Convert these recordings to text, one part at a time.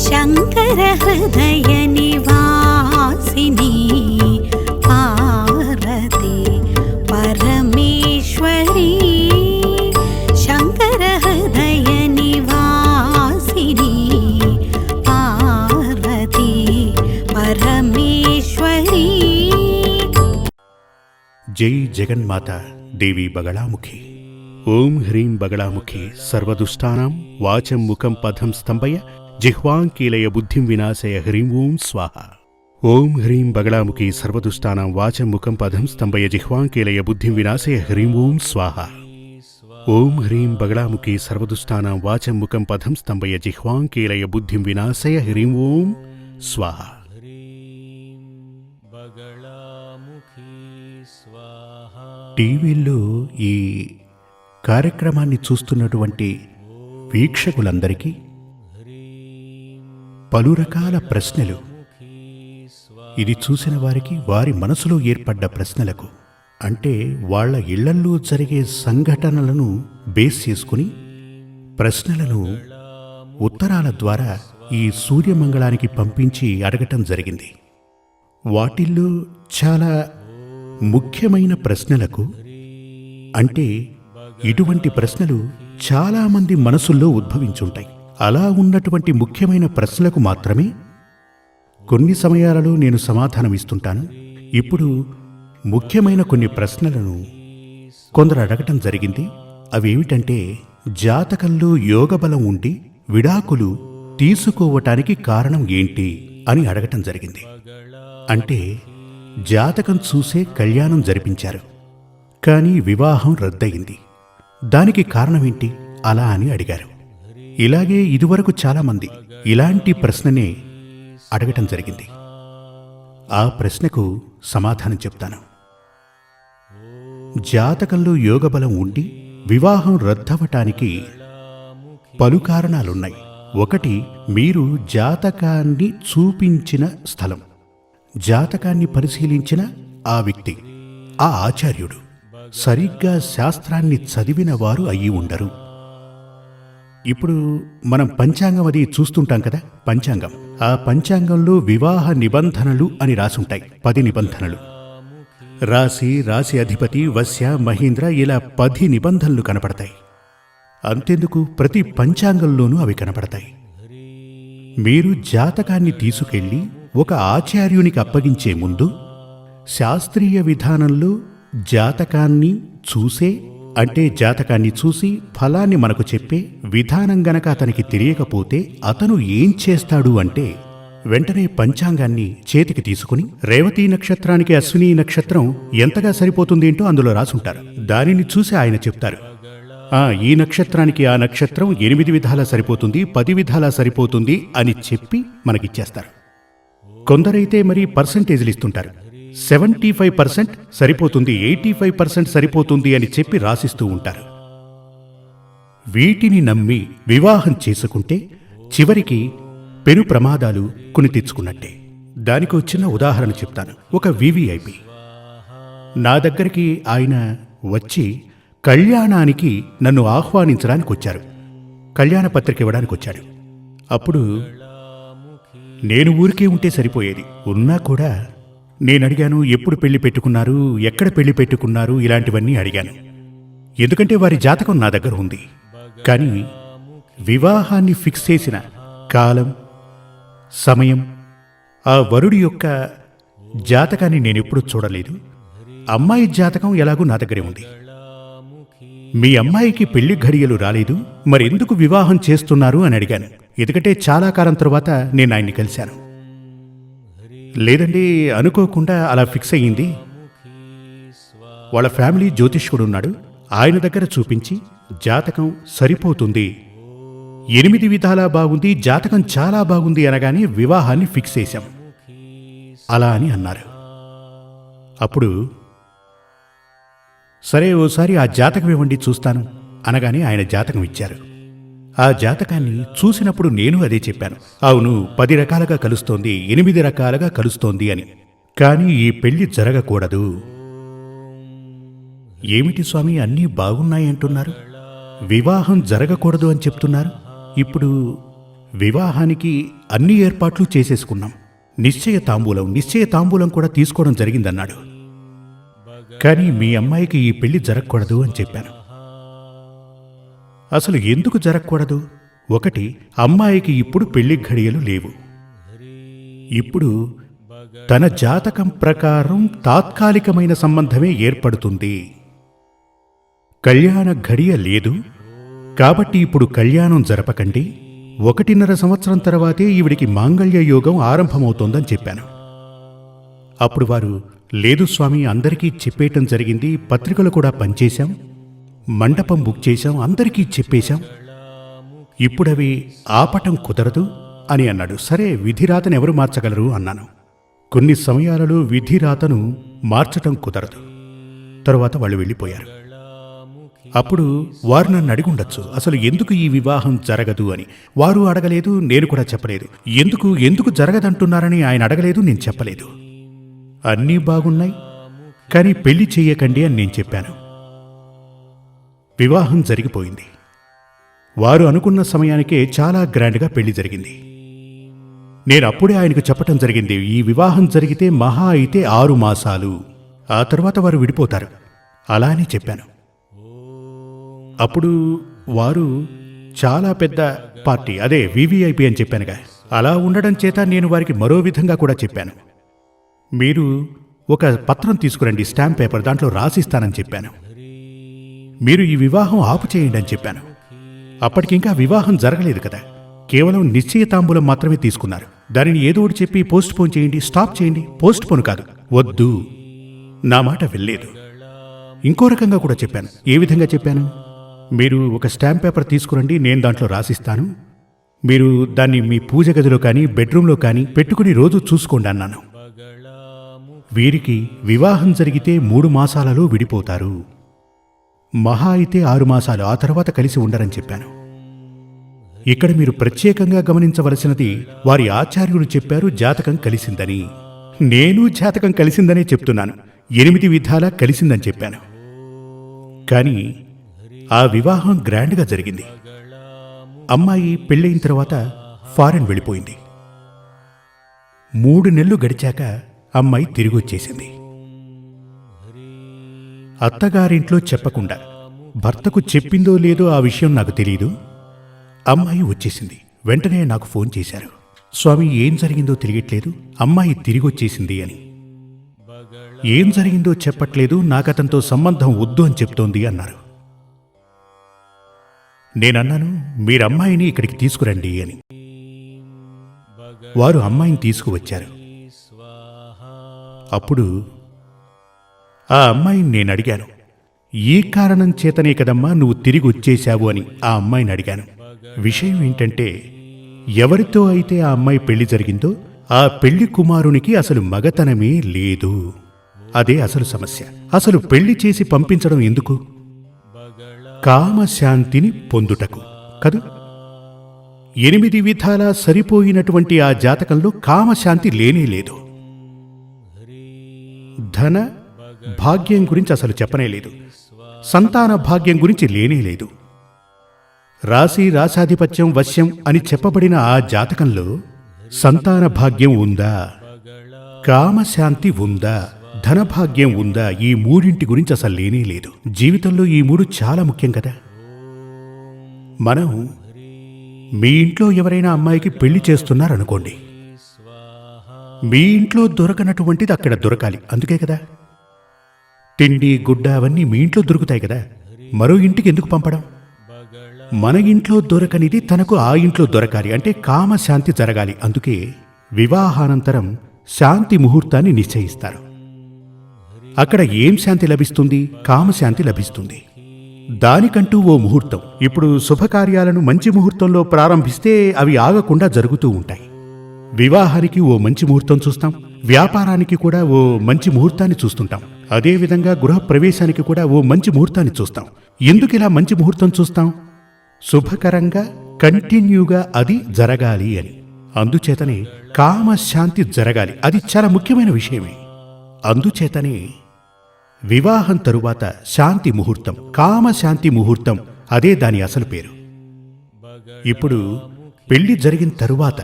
శంకర హృదయ నివాసిని పార్వతి పరమేశ్వరి శంకర హృదయ నివాసిని పార్వతి పరమేశ్వరి. జై జగన్మాత దేవి బగళాముఖి. ఓం హ్రీం బగళాముఖి సర్వదుష్టానాం వాచం ముఖం పథం స్తంభయ జిహ్వాంకీలయ బుద్ధిం వినాశయ హ్రీం ఓం స్వాహ. ఓం హ్రీం బగళాముఖి సర్వదుష్టానాం వాచం ముఖం పథం స్తంభయ జిహ్వాంకీలయ బుద్ధిం వినాశయ హ్రీం ఓం స్వాహ. ఓం హ్రీం బగళాముఖి సర్వదుష్టానాం వాచం ముఖం పథం స్తంభయ జిహ్వాంకీలయ బుద్ధిం వినాశయ హ్రీం ఓం స్వాహ. టీవీల్లో ఈ కార్యక్రమాన్ని చూస్తున్నటువంటి వీక్షకులందరికీ పలు రకాల ప్రశ్నలు, ఇది చూసిన వారికి వారి మనసులో ఏర్పడ్డ ప్రశ్నలకు, అంటే వాళ్ళ ఇళ్లల్లో జరిగే సంఘటనలను బేస్ చేసుకుని ప్రశ్నలను ఉత్తరాల ద్వారా ఈ సూర్యమంగళానికి పంపించి అడగటం జరిగింది. వాటిల్లో చాలా ముఖ్యమైన ప్రశ్నలకు, అంటే ఇటువంటి ప్రశ్నలు చాలామంది మనసుల్లో ఉద్భవించుంటాయి. అలా ఉన్నటువంటి ముఖ్యమైన ప్రశ్నలకు మాత్రమే కొన్ని సమయాలలో నేను సమాధానమిస్తుంటాను. ఇప్పుడు ముఖ్యమైన కొన్ని ప్రశ్నలను కొందరు అడగటం జరిగింది. అవేమిటంటే, జాతకంలో యోగబలం ఉండి విడాకులు తీసుకోవటానికి కారణం ఏంటి అని అడగటం జరిగింది. అంటే జాతకం చూసే కళ్యాణం జరిపించారు, కానీ వివాహం రద్దయింది. దానికి కారణమేంటి అలా అని అడిగారు. ఇలాగే ఇదివరకు చాలామంది ఇలాంటి ప్రశ్ననే అడగటం జరిగింది. ఆ ప్రశ్నకు సమాధానం చెప్తాను. జాతకంలో యోగబలం ఉండి వివాహం రద్దవటానికి పలు కారణాలున్నాయి. ఒకటి, మీరు జాతకాన్ని చూపించిన స్థలం, జాతకాన్ని పరిశీలించిన ఆ వ్యక్తి, ఆ ఆచార్యుడు సరిగ్గా శాస్త్రాన్ని చదివిన వారు అయ్యి ఉండరు. ఇప్పుడు మనం పంచాంగం అది చూస్తుంటాం కదా, పంచాంగం. ఆ పంచాంగంలో వివాహ నిబంధనలు అని రాసుంటాయి, 10 నిబంధనలు. రాశి, రాశి అధిపతి, వశ్య, మహీంద్ర, ఇలా 10 నిబంధనలు కనపడతాయి. అంతెందుకు, ప్రతి పంచాంగంలోనూ అవి కనపడతాయి. మీరు జాతకాన్ని తీసుకెళ్లి ఒక ఆచార్యునికి అప్పగించే ముందు శాస్త్రీయ విధానంలో జాతకాన్ని చూసే, అంటే జాతకాన్ని చూసి ఫలాన్ని మనకు చెప్పే విధానం గనక అతనికి తెలియకపోతే అతను ఏం చేస్తాడు అంటే, వెంటనే పంచాంగాన్ని చేతికి తీసుకుని రేవతీ నక్షత్రానికి అశ్విని నక్షత్రం ఎంతగా సరిపోతుందేంటో అందులో రాసుంటారు. దానిని చూసి ఆయన చెప్తారు, ఈ నక్షత్రానికి ఆ నక్షత్రం 8 విధాలా సరిపోతుంది, 10 విధాలా సరిపోతుంది అని చెప్పి మనకిచ్చేస్తారు. కొందరైతే మరి పర్సంటేజ్లు ఇస్తుంటారు. 75% సరిపోతుంది, 85% సరిపోతుంది అని చెప్పి రాసిస్తూ ఉంటారు. వీటిని నమ్మి వివాహం చేసుకుంటే చివరికి పెను ప్రమాదాలు కొని తెచ్చుకున్నట్టే. దానికో చిన్న ఉదాహరణ చెప్తాను. ఒక వివిఐపి నా దగ్గరికి ఆయన వచ్చి కళ్యాణానికి నన్ను ఆహ్వానించడానికి వచ్చారు, కళ్యాణ పత్రిక ఇవ్వడానికి వచ్చాడు. అప్పుడు నేను ఊరికే ఉంటే సరిపోయేది. ఉన్నా కూడా నేను అడిగాను, ఎప్పుడు పెళ్లి పెట్టుకున్నారు, ఎక్కడ పెళ్లి పెట్టుకున్నారు, ఇలాంటివన్నీ అడిగాను. ఎందుకంటే వారి జాతకం నా దగ్గర ఉంది. కానీ వివాహాన్ని ఫిక్స్ చేసిన కాలం, సమయం, ఆ వరుడి యొక్క జాతకాన్ని నేనెప్పుడూ చూడలేదు. అమ్మాయి జాతకం ఎలాగూ నా దగ్గరే ఉంది. మీ అమ్మాయికి పెళ్లి ఘడియలు రాలేదు, మరెందుకు వివాహం చేస్తున్నారు అని అడిగాను. ఎందుకంటే చాలా కాలం తరువాత నేను ఆయన్ని కలిశాను. లేదండి, అనుకోకుండా అలా ఫిక్స్ అయ్యింది. వాళ్ళ ఫ్యామిలీ జ్యోతిష్కుడు ఉన్నాడు, ఆయన దగ్గర చూపించి జాతకం సరిపోతుంది, 8 విధాలా బాగుంది, జాతకం చాలా బాగుంది అనగానే వివాహాన్ని ఫిక్స్ చేశాం అలా అని అన్నారు. అప్పుడు సరే ఓసారి ఆ జాతకం ఇవ్వండి చూస్తాను అనగానే ఆయన జాతకం ఇచ్చారు. ఆ జాతకాన్ని చూసినప్పుడు నేను అదే చెప్పాను, అవును 10 రకాలుగా కలుస్తోంది, 8 రకాలుగా కలుస్తోంది అని. కానీ ఈ పెళ్లి జరగకూడదు. ఏమిటి స్వామి, అన్నీ బాగున్నాయంటున్నారు, వివాహం జరగకూడదు అని చెప్తున్నారు. ఇప్పుడు వివాహానికి అన్ని ఏర్పాట్లు చేసేసుకున్నాం. నిశ్చయ తాంబూలం కూడా తీసుకోవడం జరిగిందన్నాడు. కానీ మీ అమ్మాయికి ఈ పెళ్లి జరగకూడదు అని చెప్పాను. అసలు ఎందుకు జరగకూడదు? ఒకటి, అమ్మాయికి ఇప్పుడు పెళ్లి ఘడియలు లేవు. ఇప్పుడు తన జాతకం ప్రకారం తాత్కాలికమైన సంబంధమే ఏర్పడుతుంది. కళ్యాణ ఘడియ లేదు కాబట్టి ఇప్పుడు కళ్యాణం జరపకండి. 1.5 సంవత్సరం తర్వాతే ఈవిడికి మాంగళ్య యోగం ఆరంభమవుతోందని చెప్పాను. అప్పుడు వారు, లేదు స్వామి, అందరికీ చెప్పేయటం జరిగింది, పత్రికలు కూడా పంచేశాం, మండపం బుక్ చేశాం, అందరికీ చెప్పేశాం, ఇప్పుడవి ఆపటం కుదరదు అని అన్నాడు. సరే, విధిరాతను ఎవరు మార్చగలరు అన్నాను. కొన్ని సమయాలలో విధిరాతను మార్చటం కుదరదు. తరువాత వాళ్ళు వెళ్ళిపోయారు. అప్పుడు వారు నన్ను అడిగుండొచ్చు, అసలు ఎందుకు ఈ వివాహం జరగదు అని. వారు అడగలేదు, నేను కూడా చెప్పలేదు. ఎందుకు జరగదంటున్నారని ఆయన అడగలేదు, నేను చెప్పలేదు. అన్నీ బాగున్నాయి, కానీ పెళ్లి చెయ్యకండి అని నేను చెప్పాను. వివాహం జరిగిపోయింది. వారు అనుకున్న సమయానికే చాలా గ్రాండ్గా పెళ్లి జరిగింది. నేను అప్పుడే ఆయనకు చెప్పటం జరిగింది, ఈ వివాహం జరిగితే మహా అయితే 6 మాసాలు, ఆ తర్వాత వారు విడిపోతారు అలా అని చెప్పాను. అప్పుడు వారు చాలా పెద్ద పార్టీ, అదే వివిఐపి అని చెప్పానుగా, అలా ఉండడం చేత నేను వారికి మరో విధంగా కూడా చెప్పాను. మీరు ఒక పత్రం తీసుకురండి, స్టాంప్ పేపర్, దాంట్లో రాసిస్తానని చెప్పాను. మీరు ఈ వివాహం ఆపు చేయండి అని చెప్పాను. అప్పటికింకా వివాహం జరగలేదు కదా, కేవలం నిశ్చయితాంబూలం మాత్రమే తీసుకున్నారు. దానిని ఏదో ఒకటి చెప్పి పోస్ట్ పోన్ చేయండి, స్టాప్ చేయండి. పోస్ట్ పోన్ కాదు, వద్దు. నా మాట వెళ్ళలేదు. ఇంకో రకంగా కూడా చెప్పాను. ఏ విధంగా చెప్పాను? మీరు ఒక స్టాంప్ పేపర్ తీసుకురండి, నేను దాంట్లో రాసిస్తాను, మీరు దాన్ని మీ పూజ గదిలో కానీ బెడ్రూమ్లో కానీ పెట్టుకుని రోజు చూసుకోండి అన్నాను. వీరికి వివాహం జరిగితే 3 మాసాలలో విడిపోతారు, మహా అయితే 6 మాసాలు, ఆ తర్వాత కలిసి ఉండరని చెప్పాను. ఇక్కడ మీరు ప్రత్యేకంగా గమనించవలసినది, వారి ఆచార్యులు చెప్పారు జాతకం కలిసిందని. నేను జాతకం కలిసిందనే చెప్తున్నాను, 8 విధాలా కలిసిందని చెప్పాను. కానీ ఆ వివాహం గ్రాండ్గా జరిగింది. అమ్మాయి పెళ్ళయిన తర్వాత ఫారెన్ వెళ్ళిపోయింది. 3 నెలలు గడిచాక అమ్మాయి తిరిగి వచ్చేసింది. అత్తగారింట్లో చెప్పకుండా, భర్తకు చెప్పిందో లేదో ఆ విషయం నాకు తెలియదు. అమ్మాయి వచ్చేసింది. వెంటనే నాకు ఫోన్ చేశారు, స్వామి ఏం జరిగిందో తెలియట్లేదు, అమ్మాయి తిరిగి వచ్చేసింది అని. ఏం జరిగిందో చెప్పట్లేదు, నాకతనితో సంబంధం వద్దు అని చెప్తోంది అన్నారు. నేనన్నాను, మీరమ్మాయిని ఇక్కడికి తీసుకురండి అని. వారు అమ్మాయిని తీసుకువచ్చారు. అప్పుడు ఆ అమ్మాయిని నేను అడిగాను, ఈ కారణం చేతనే కదమ్మా నువ్వు తిరిగి వచ్చేశావు అని ఆ అమ్మాయిని అడిగాను. విషయం ఏంటంటే, ఎవరితో అయితే ఆ అమ్మాయి పెళ్లి జరిగిందో ఆ పెళ్లి కుమారునికి అసలు మగతనమే లేదు. అదే అసలు సమస్య. అసలు పెళ్లి చేసి పంపించడం ఎందుకు? కామశాంతిని పొందుటకు కదూ. 8 విధాలా సరిపోయినటువంటి ఆ జాతకంలో కామశాంతి లేనేలేదు. ధన భాగ్యం గురించి అసలు చెప్పనేలేదు. సంతాన భాగ్యం గురించి లేనేలేదు. రాశాధిపత్యం వశ్యం అని చెప్పబడిన ఆ జాతకంలో సంతాన భాగ్యం ఉందా, కామశాంతి ఉందా, ధనభాగ్యం ఉందా, ఈ 3 గురించి అసలు లేనేలేదు. జీవితంలో ఈ 3 చాలా ముఖ్యం కదా. మనం మీ ఇంట్లో ఎవరైనా అమ్మాయికి పెళ్లి చేస్తున్నారనుకోండి, మీ ఇంట్లో దొరకనటువంటిది అక్కడ దొరకాలి, అందుకే కదా. తిండి గుడ్డ అవన్నీ మీ ఇంట్లో దొరుకుతాయి కదా, మరో ఇంటికి ఎందుకు పంపడం? మన ఇంట్లో దొరకనిది తనకు ఆ ఇంట్లో దొరకాలి అంటే కామశాంతి జరగాలి. అందుకే వివాహానంతరం శాంతి ముహూర్తాన్ని నిశ్చయిస్తారు. అక్కడ ఏం శాంతి లభిస్తుంది? కామశాంతి లభిస్తుంది. దానికంటూ ఓ ముహూర్తం. ఇప్పుడు శుభకార్యాలను మంచి ముహూర్తంలో ప్రారంభిస్తే అవి ఆగకుండా జరుగుతూ ఉంటాయి. వివాహానికి ఓ మంచి ముహూర్తం చూస్తాం, వ్యాపారానికి కూడా ఓ మంచి ముహూర్తాన్ని చూస్తుంటాం. అదేవిధంగా గృహప్రవేశానికి కూడా ఓ మంచి ముహూర్తాన్ని చూస్తాం. ఎందుకిలా మంచి ముహూర్తం చూస్తాం? శుభకరంగా కంటిన్యూగా అది జరగాలి అని. అందుచేతనే కామశాంతి జరగాలి, అది చాలా ముఖ్యమైన విషయమే. అందుచేతనే వివాహం తరువాత శాంతి ముహూర్తం, కామశాంతి ముహూర్తం, అదే దాని అసలు పేరు. ఇప్పుడు పెళ్లి జరిగిన తరువాత,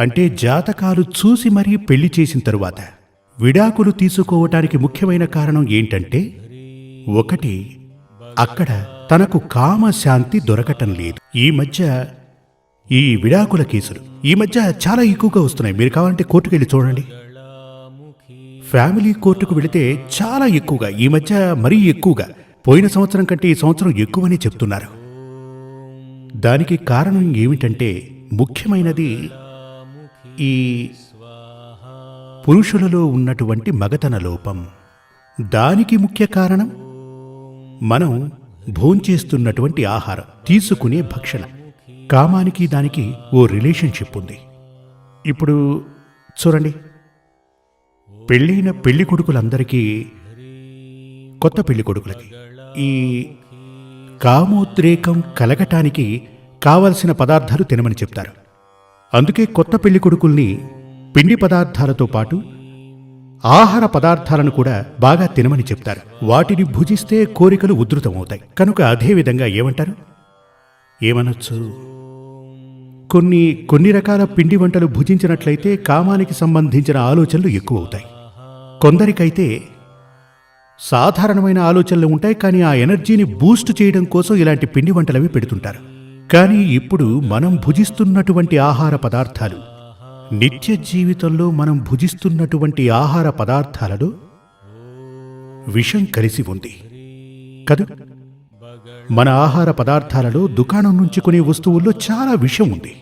అంటే జాతకాలు చూసి మరీ పెళ్లి చేసిన తరువాత విడాకులు తీసుకోవటానికి ముఖ్యమైన కారణం ఏంటంటే, ఒకటి, అక్కడ తనకు కామశాంతి దొరకటం లేదు. ఈ మధ్య ఈ విడాకుల కేసులు ఈ మధ్య చాలా ఎక్కువగా వస్తున్నాయి. మీరు కావాలంటే కోర్టుకు వెళ్ళి చూడండి. ఫ్యామిలీ కోర్టుకు వెళితే చాలా ఎక్కువగా, ఈ మధ్య మరీ ఎక్కువగా, పోయిన సంవత్సరం కంటే ఈ సంవత్సరం ఎక్కువని చెప్తున్నారు. దానికి కారణం ఏమిటంటే, ముఖ్యమైనది ఈ పురుషులలో ఉన్నటువంటి మగతన లోపం. దానికి ముఖ్య కారణం మనం భోంచేస్తున్నటువంటి ఆహారం, తీసుకునే భక్షణ. కామానికి దానికి ఓ రిలేషన్షిప్ ఉంది. ఇప్పుడు చూడండి, పెళ్ళైన పెళ్లి కొడుకులందరికీ, కొత్త పెళ్లి కొడుకులకి ఈ కామోద్రేకం కలగటానికి కావలసిన పదార్థాలు తినమని చెప్తారు. అందుకే కొత్త పెళ్లి కొడుకుల్ని పిండి పదార్థాలతో పాటు ఆహార పదార్థాలను కూడా బాగా తినమని చెప్తారు. వాటిని భుజిస్తే కోరికలు ఉధృతమవుతాయి. కనుక అదేవిధంగా ఏమంటారు, ఏమనొచ్చు, కొన్ని రకాల పిండి వంటలు భుజించినట్లయితే కామానికి సంబంధించిన ఆలోచనలు ఎక్కువ అవుతాయి. కొందరికైతే సాధారణమైన ఆలోచనలు ఉంటాయి, కానీ ఆ ఎనర్జీని బూస్ట్ చేయడం కోసం ఇలాంటి పిండి వంటలవి పెడుతుంటారు. కానీ ఇప్పుడు మనం భుజిస్తున్నటువంటి ఆహార పదార్థాలు, నిత్య జీవితంలో మనం భుజిస్తున్నటువంటి ఆహార పదార్థాలలో విషం కలిసి ఉంది కదూ. మన ఆహార పదార్థాలలో, దుకాణం నుంచి కొనే వస్తువుల్లో చాలా విషం ఉంది.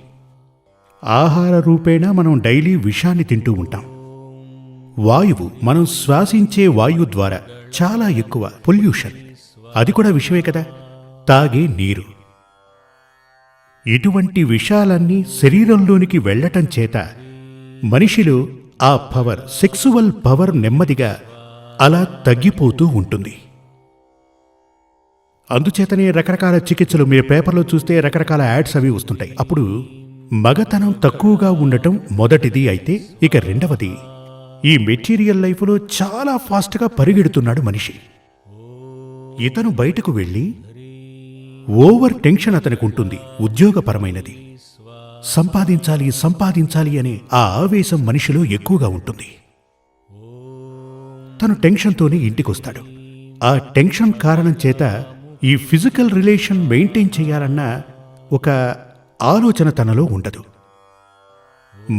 ఆహార రూపేణా మనం డైలీ విషాన్ని తింటూ ఉంటాం. వాయువు, మనం శ్వాసించే వాయువు ద్వారా చాలా ఎక్కువ పొల్యూషన్, అది కూడా విషమే కదా. తాగే నీరు, ఇటువంటి విషాలన్నీ శరీరంలోనికి వెళ్లటం చేత మనిషిలో ఆ పవర్, సెక్సువల్ పవర్ నెమ్మదిగా అలా తగ్గిపోతూ ఉంటుంది. అందుచేతనే రకరకాల చికిత్సలు, మీరు పేపర్లో చూస్తే రకరకాల యాడ్స్ అవి వస్తుంటాయి. అప్పుడు మగతనం తక్కువగా ఉండటం మొదటిది అయితే, ఇక రెండవది, ఈ మెటీరియల్ లైఫ్లో చాలా ఫాస్ట్గా పరిగెడుతున్నాడు మనిషి. ఇతను బయటకు వెళ్ళి ఓవర్ టెన్షన్ అతనికి ఉంటుంది, ఉద్యోగపరమైనది. సంపాదించాలి అనే ఆ ఆవేశం మనిషిలో ఎక్కువగా ఉంటుంది. తను టెన్షన్తోనే ఇంటికొస్తాడు. ఆ టెన్షన్ కారణం చేత ఈ ఫిజికల్ రిలేషన్ మెయింటైన్ చేయాలన్న ఒక ఆలోచన తనలో ఉండదు.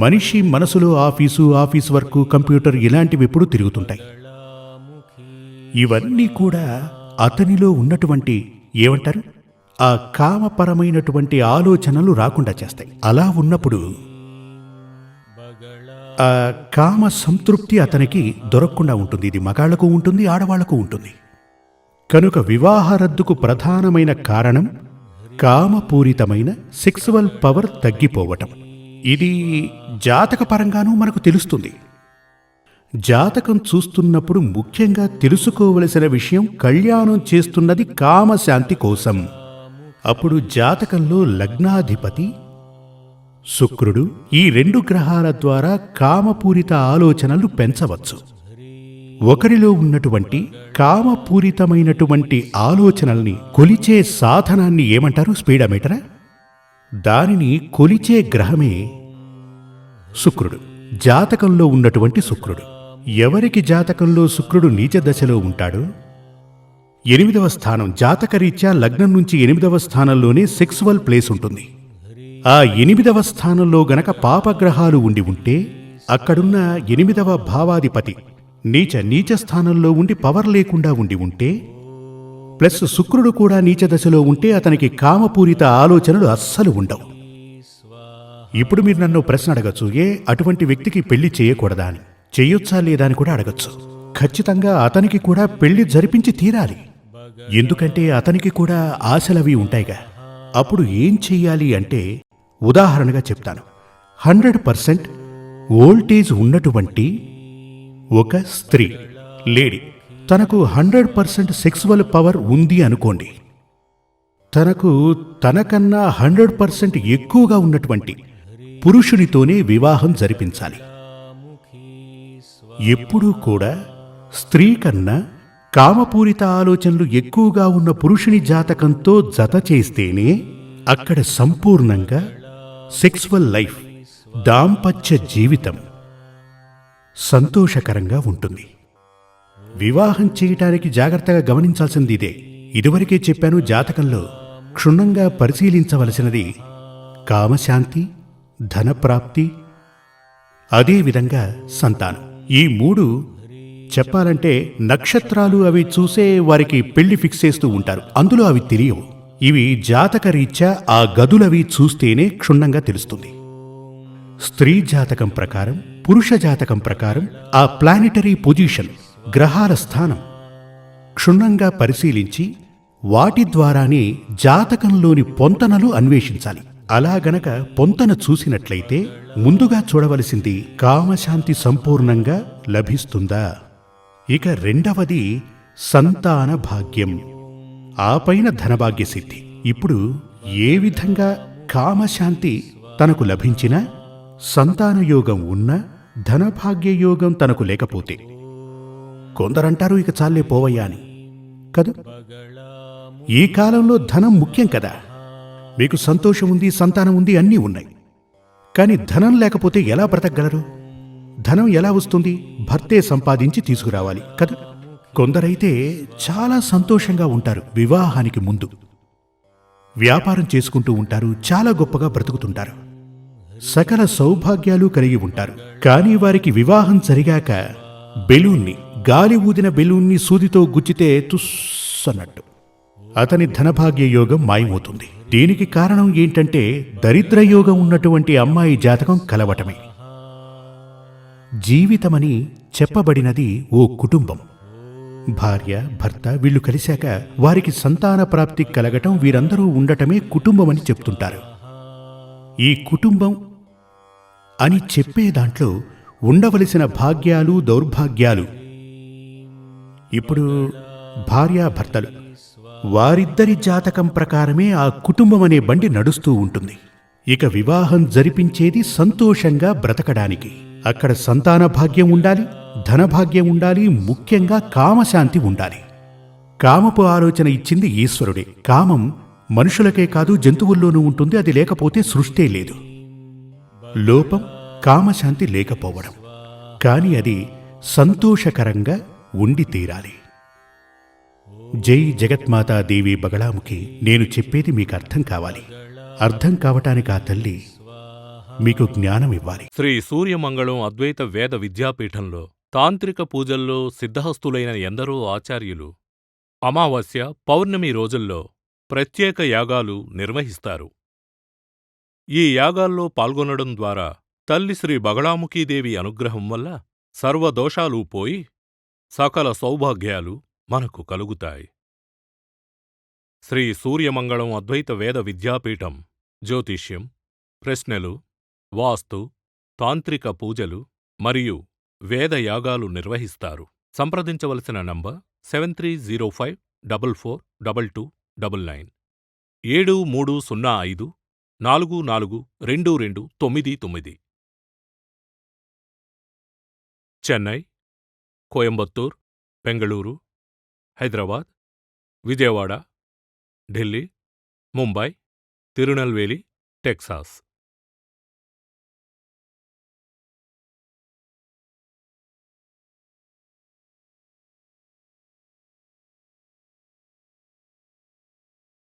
మనిషి మనసులో ఆఫీస్ వర్క్, కంప్యూటర్ ఇలాంటివి ఎప్పుడూ తిరుగుతుంటాయి. ఇవన్నీ కూడా అతనిలో ఉన్నటువంటి, ఏమంటారు, ఆ కామపరమైనటువంటి ఆలోచనలు రాకుండా చేస్తాయి. అలా ఉన్నప్పుడు ఆ కామ సంతృప్తి అతనికి దొరకకుండా ఉంటుంది. ఇది మగాళ్లకు ఉంటుంది, ఆడవాళ్లకు ఉంటుంది. కనుక వివాహ రద్దుకు ప్రధానమైన కారణం కామపూరితమైన సెక్సువల్ పవర్ తగ్గిపోవటం. ఇది జాతకపరంగానూ మనకు తెలుస్తుంది. జాతకం చూస్తున్నప్పుడు ముఖ్యంగా తెలుసుకోవలసిన విషయం, కళ్యాణం చేస్తున్నది కామశాంతి కోసం. అప్పుడు జాతకంలో లగ్నాధిపతి శుక్రుడు, ఈ 2 గ్రహాల ద్వారా కామపూరిత ఆలోచనలు పెంచవచ్చు. ఒకరిలో ఉన్నటువంటి కామపూరితమైనటువంటి ఆలోచనల్ని కొలిచే సాధనాన్ని ఏమంటారు, స్పీడోమీటరా? దానిని కొలిచే గ్రహమే శుక్రుడు, జాతకంలో ఉన్నటువంటి శుక్రుడు. ఎవరికి జాతకంలో శుక్రుడు నీచ దశలో ఉంటాడో, 8వ స్థానం, జాతకరీత్యా లగ్నం నుంచి 8వ స్థానంలోనే సెక్సువల్ ప్లేస్ ఉంటుంది. ఆ 8వ స్థానంలో గనక పాపగ్రహాలు ఉండి ఉంటే, అక్కడున్న 8వ భావాధిపతి నీచ స్థానంలో ఉండి పవర్ లేకుండా ఉండి ఉంటే, ప్లస్ శుక్రుడు కూడా నీచ దశలో ఉంటే, అతనికి కామపూరిత ఆలోచనలు అస్సలు ఉండవు. ఇప్పుడు మీరు నన్ను ప్రశ్న అడగచ్చు, అటువంటి వ్యక్తికి పెళ్లి చేయకూడదా అని. చేయొచ్చా లేదా అని కూడా అడగచ్చు. ఖచ్చితంగా అతనికి కూడా పెళ్లి జరిపించి తీరాలి. ఎందుకంటే అతనికి కూడా ఆశలవి ఉంటాయిగా. అప్పుడు ఏం చెయ్యాలి అంటే, ఉదాహరణగా చెప్తాను. 100% వోల్టేజ్ ఉన్నటువంటి ఒక స్త్రీ, లేడీ, తనకు 100% సెక్సువల్ పవర్ ఉంది అనుకోండి. తనకన్నా 100% ఎక్కువగా ఉన్నటువంటి పురుషునితోనే వివాహం జరిపించాలి. ఎప్పుడూ కూడా స్త్రీ కన్నా కామపూరిత ఆలోచనలు ఎక్కువగా ఉన్న పురుషుని జాతకంతో జత చేస్తేనే అక్కడ సంపూర్ణంగా సెక్సువల్ లైఫ్, దాంపత్య జీవితం సంతోషకరంగా ఉంటుంది. వివాహం చేయటానికి జాగ్రత్తగా గమనించాల్సింది ఇదే. ఇదివరకే చెప్పాను, జాతకంలో క్షుణ్ణంగా పరిశీలించవలసినది కామశాంతి, ధనప్రాప్తి, అదేవిధంగా సంతానం. ఈ మూడు చెప్పాలంటే నక్షత్రాలు అవి చూసే వారికి పెళ్లి ఫిక్స్ చేస్తూ ఉంటారు, అందులో అవి తెలియవు. ఇవి జాతకరీత్యా ఆ గదులవి చూస్తేనే క్షుణ్ణంగా తెలుస్తుంది. స్త్రీ జాతకం ప్రకారం, పురుష జాతకం ప్రకారం ఆ ప్లానెటరీ పొజిషన్, గ్రహాల స్థానం క్షుణ్ణంగా పరిశీలించి వాటి ద్వారానే జాతకంలోని పొంతనలు అన్వేషించాలి. అలా గనక పొంతన చూసినట్లయితే ముందుగా చూడవలసింది కామశాంతి సంపూర్ణంగా లభిస్తుందా. ఇక రెండవది సంతాన భాగ్యం, ఆ పైన ధనభాగ్య సిద్ధి. ఇప్పుడు ఏ విధంగా కామశాంతి తనకు లభించినా, సంతాన యోగం ఉన్నా, ధనభాగ్య యోగం తనకు లేకపోతే కొందరంటారు ఇక చాలే పోవయ్యా అని. కదా, ఈ కాలంలో ధనం ముఖ్యం కదా. మీకు సంతోషం ఉంది, సంతానం ఉంది, అన్నీ ఉన్నాయి. కానీ ధనం లేకపోతే ఎలా బ్రతకగలరు? ధనం ఎలా వస్తుంది? భర్తే సంపాదించి తీసుకురావాలి కదా. కొందరైతే చాలా సంతోషంగా ఉంటారు, వివాహానికి ముందు వ్యాపారం చేసుకుంటూ ఉంటారు, చాలా గొప్పగా బ్రతుకుతుంటారు, సకల సౌభాగ్యాలు కలిగి ఉంటారు. కానీ వారికి వివాహం జరిగాక బెలూన్ని, గాలి ఊదిన బెలూన్ని సూదితో గుచ్చితే తుస్సన్నట్టు అతని ధనభాగ్య యోగం మాయమవుతుంది. దీనికి కారణం ఏంటంటే దరిద్రయోగం ఉన్నటువంటి అమ్మాయి జాతకం కలవటమే. జీవితమని చెప్పబడినది ఓ కుటుంబం. భార్య, భర్త వీళ్ళు కలిశాక వారికి సంతాన ప్రాప్తి కలగటం, వీరందరూ ఉండటమే కుటుంబమని చెప్తుంటారు. ఈ కుటుంబం అని చెప్పే దాంట్లో ఉండవలసిన భాగ్యాలు, దౌర్భాగ్యాలు, ఇప్పుడు భార్యాభర్తలు వారిద్దరి జాతకం ప్రకారమే ఆ కుటుంబం అనే బండి నడుస్తూ ఉంటుంది. ఇక వివాహం జరిపించేది సంతోషంగా బ్రతకడానికి. అక్కడ సంతాన భాగ్యం ఉండాలి, ధనభాగ్యం ఉండాలి, ముఖ్యంగా కామశాంతి ఉండాలి. కామపు ఆలోచన ఇచ్చింది ఈశ్వరుడే. కామం మనుషులకే కాదు జంతువుల్లోనూ ఉంటుంది, అది లేకపోతే సృష్టే లేదు. లోపం కామశాంతి లేకపోవడం, కాని అది సంతోషకరంగా ఉండి తీరాలి. జై జగత్మాతాదేవి బగళాముఖి. నేను చెప్పేది మీకు అర్థం కావాలి. అర్థం కావటానికి ఆ తల్లి మీకు జ్ఞానం ఇవ్వాలి. శ్రీ సూర్యమంగళం అద్వైత వేద విద్యాపీఠంలో తాంత్రిక పూజల్లో సిద్ధహస్తులైన ఎందరో ఆచార్యులు అమావాస్య, పౌర్ణమి రోజుల్లో ప్రత్యేక యాగాలు నిర్వహిస్తారు. ఈ యాగాల్లో పాల్గొనడం ద్వారా తల్లి శ్రీ బగళాముఖీదేవి అనుగ్రహం వల్ల సర్వదోషాలూ పోయి సకల సౌభాగ్యాలు మనకు కలుగుతాయి. శ్రీ సూర్యమంగళం అద్వైత వేద విద్యాపీఠం జ్యోతిష్యం, ప్రశ్నలు, వాస్తు, తాంత్రిక పూజలు మరియు వేదయాగాలు నిర్వహిస్తారు. సంప్రదించవలసిన నంబర్ 7305442299 7305442299. చెన్నై, కోయంబత్తూర్, బెంగళూరు, హైదరాబాద్, విజయవాడ, ఢిల్లీ, ముంబై, తిరునల్వేలి, టెక్సాస్.